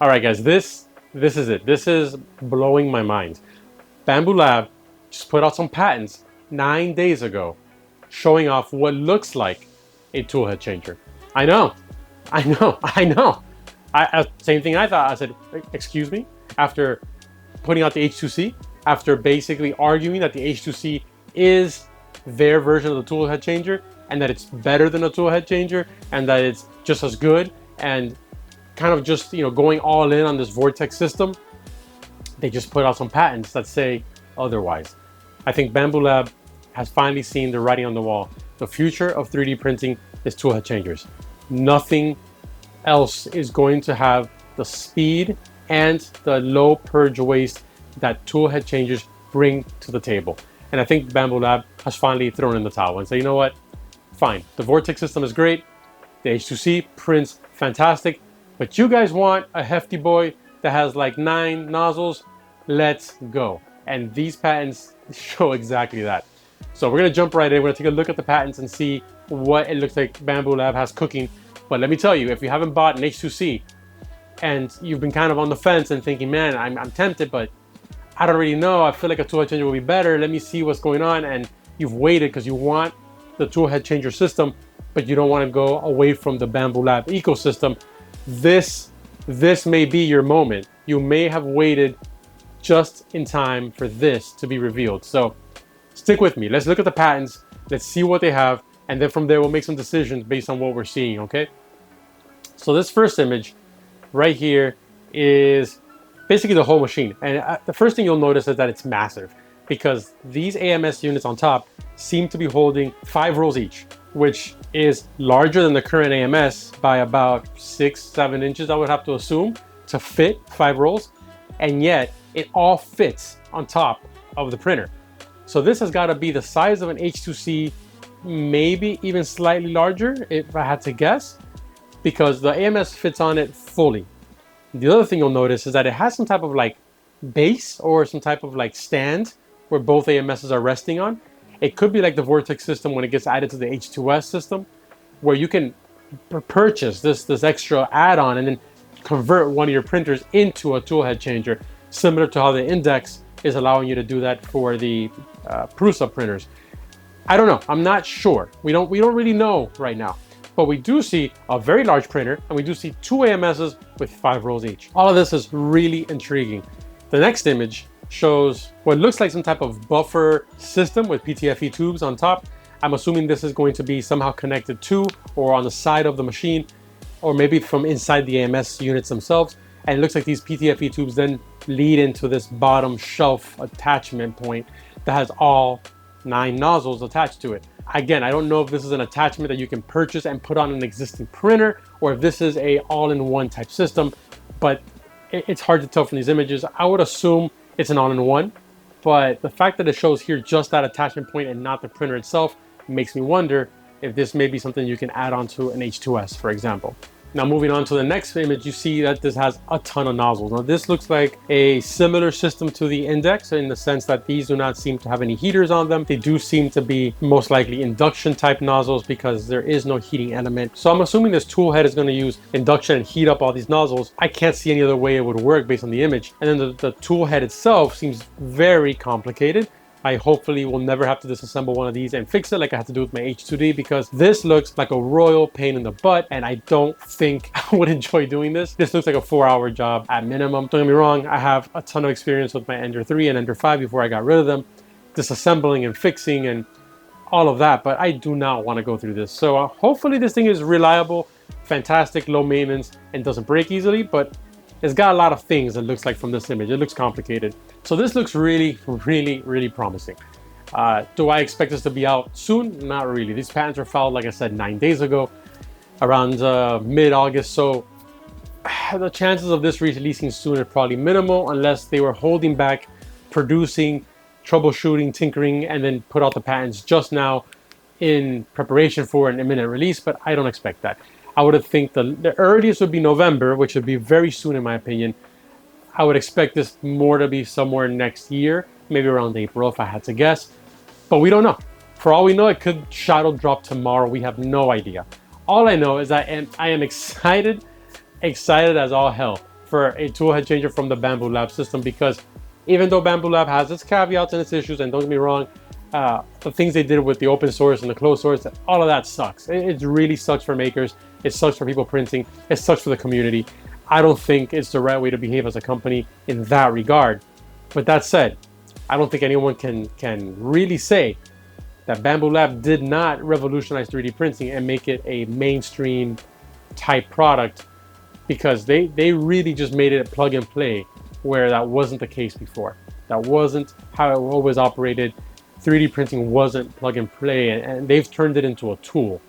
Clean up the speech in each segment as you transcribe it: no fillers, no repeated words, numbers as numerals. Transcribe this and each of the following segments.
All right, guys, this is it. This is blowing my mind. Bambu Lab just put out some patents 9 days ago showing off what looks like a tool head changer. I know, I know. Same thing I thought. I said, excuse me? After putting out the H2C, after basically arguing that the H2C is their version of the tool head changer and that it's better than a tool head changer and that it's just as good, and kind of just, going all in on this vortex system, they just put out some patents that say otherwise. I think Bambu Lab has finally seen the writing on the wall. The future of 3D printing is tool head changers. Nothing else is going to have the speed and the low purge waste that tool head changers bring to the table. And I think Bambu Lab has finally thrown in the towel and said, you know what? Fine, the vortex system is great. The H2C prints fantastic, but you guys want a hefty boy that has like 9 nozzles? Let's go. And these patents show exactly that. So we're gonna jump right in. We're gonna take a look at the patents and see what it looks like Bambu Lab has cooking. But let me tell you, if you haven't bought an H2C and you've been kind of on the fence and thinking, man, I'm tempted, but I don't really know, I feel like a tool head changer will be better, let me see what's going on, and you've waited because you want the tool head changer system, but you don't want to go away from the Bambu Lab ecosystem, this may be your moment. You may have waited just in time for this to be revealed. So stick with me. Let's look at the patents. Let's see what they have. And then from there, we'll make some decisions based on what we're seeing, okay? So this first image right here is basically the whole machine. And the first thing you'll notice is that it's massive, because these AMS units on top seem to be holding 5 rolls each, which is larger than the current AMS by about 6-7 inches, I would have to assume, to fit 5 rolls. And yet it all fits on top of the printer. So this has got to be the size of an H2C, maybe even slightly larger if I had to guess, because the AMS fits on it fully. The other thing you'll notice is that it has some type of like base or some type of like stand where both AMSs are resting on. It could be like the vortex system when it gets added to the H2S system, where you can purchase this extra add-on and then convert one of your printers into a tool head changer, similar to how the Index is allowing you to do that for the Prusa printers. I don't know. I'm not sure. We don't really know right now. But we do see a very large printer, and we do see 2 AMSs with 5 rolls each. All of this is really intriguing. The next image shows what looks like some type of buffer system with PTFE tubes on top. I'm assuming this is going to be somehow connected to or on the side of the machine, or maybe from inside the AMS units themselves. And it looks like these PTFE tubes then lead into this bottom shelf attachment point that has all 9 nozzles attached to it. Again, I don't know if this is an attachment that you can purchase and put on an existing printer, or if this is a all-in-one type system, but it's hard to tell from these images. I would assume it's an all-in-one, but the fact that it shows here just that attachment point and not the printer itself makes me wonder if this may be something you can add on to an H2S, for example. Now moving on to the next image, you see that this has a ton of nozzles. Now this looks like a similar system to the Index in the sense that these do not seem to have any heaters on them. They do seem to be most likely induction type nozzles because there is no heating element. So I'm assuming this tool head is going to use induction and heat up all these nozzles. I can't see any other way it would work based on the image. And then the tool head itself seems very complicated. I hopefully will never have to disassemble one of these and fix it like I had to do with my H2D, because this looks like a royal pain in the butt and I don't think I would enjoy doing this. This looks like a 4-hour job at minimum. Don't get me wrong, I have a ton of experience with my Ender 3 and Ender 5 before I got rid of them, disassembling and fixing and all of that, but I do not want to go through this. So hopefully this thing is reliable, fantastic, low maintenance, and doesn't break easily, but it's got a lot of things it looks like from this image. It looks complicated. So this looks really, really, really promising. Do I expect this to be out soon? Not really. These patents were filed, like I said, 9 days ago, around mid-August. So the chances of this releasing soon are probably minimal, unless they were holding back producing, troubleshooting, tinkering, and then put out the patents just now in preparation for an imminent release, but I don't expect that. I would think the earliest would be November, which would be very soon in my opinion. I would expect this more to be somewhere next year, maybe around April if I had to guess, but we don't know. For all we know, it could shadow drop tomorrow. We have no idea. All I know is that I am excited as all hell for a tool head changer from the Bambu Lab system, because even though Bambu Lab has its caveats and its issues, and don't get me wrong, the things they did with the open source and the closed source, all of that sucks. It really sucks for makers. It sucks for people printing. It sucks for the community. I don't think it's the right way to behave as a company in that regard. But that said, I don't think anyone can really say that Bambu Lab did not revolutionize 3D printing and make it a mainstream type product, because they really just made it a plug and play, where that wasn't the case before. That wasn't how it always operated. 3D printing wasn't plug and play, and they've turned it into a tool,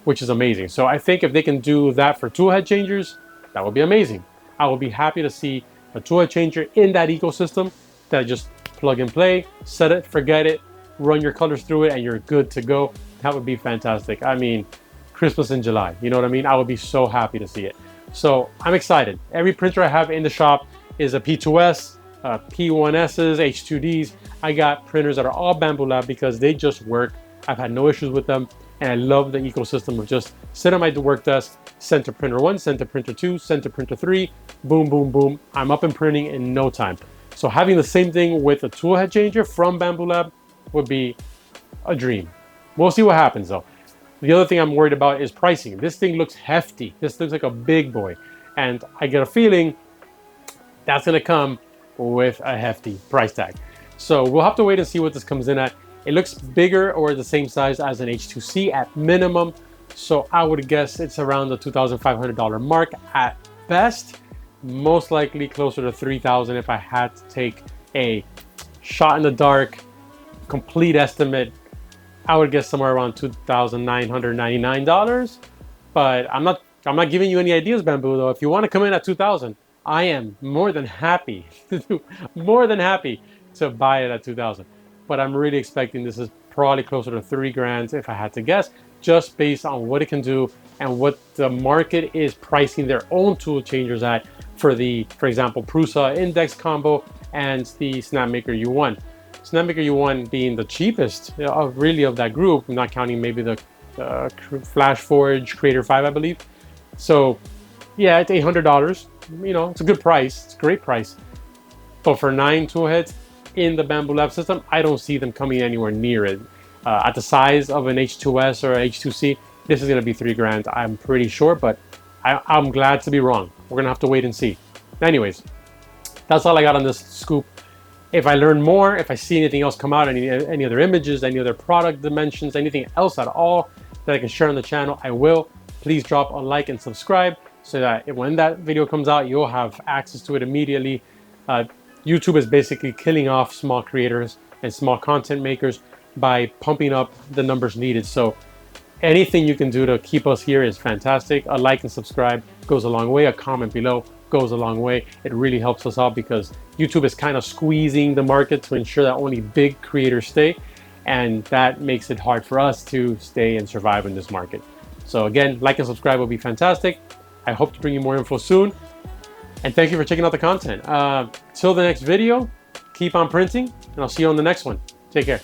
which is amazing. So I think if they can do that for tool head changers, that would be amazing. I would be happy to see a tool head changer in that ecosystem that just plug and play, set it, forget it, run your colors through it, and you're good to go. That would be fantastic. I mean, Christmas in July, you know what I mean? I would be so happy to see it. So I'm excited. Every printer I have in the shop is a P2S, P1Ss, H2Ds. I got printers that are all Bambu Lab because they just work. I've had no issues with them, and I love the ecosystem of just sit on my work desk, send to printer 1, send to printer 2, send to printer 3, boom, boom, boom. I'm up and printing in no time. So having the same thing with a tool head changer from Bambu Lab would be a dream. We'll see what happens though. The other thing I'm worried about is pricing. This thing looks hefty. This looks like a big boy. And I get a feeling that's gonna come with a hefty price tag. So we'll have to wait and see what this comes in at. It looks bigger or the same size as an H2C at minimum. So I would guess it's around the $2,500 mark at best. Most likely closer to $3,000 if I had to take a shot in the dark, complete estimate. I would guess somewhere around $2,999. But I'm not giving you any ideas, Bambu, though. If you want to come in at $2,000, I am more than happy to buy it at $2,000. But I'm really expecting this is probably closer to $3,000 if I had to guess, just based on what it can do and what the market is pricing their own tool changers at for example, Prusa Index combo and the Snapmaker U1. Snapmaker U1 being the cheapest of that group, not counting maybe the FlashForge Creator 5, I believe. So yeah, it's $800. You know, it's a good price. It's a great price. But for 9 tool heads in the Bambu Lab system, I don't see them coming anywhere near it. At the size of an H2S or H2C, this is going to be $3,000, I'm pretty sure, but I'm glad to be wrong. We're going to have to wait and see. Anyways, that's all I got on this scoop. If I learn more, if I see anything else come out, any other images, any other product dimensions, anything else at all that I can share on the channel, I will. Please drop a like and subscribe so that when that video comes out, you'll have access to it immediately. YouTube is basically killing off small creators and small content makers by pumping up the numbers needed. So anything you can do to keep us here is fantastic. A like and subscribe goes a long way. A comment below goes a long way. It really helps us out because YouTube is kind of squeezing the market to ensure that only big creators stay, and that makes it hard for us to stay and survive in this market. So again, like and subscribe will be fantastic. I hope to bring you more info soon, and thank you for checking out the content. Till the next video, keep on printing, and I'll see you on the next one. Take care.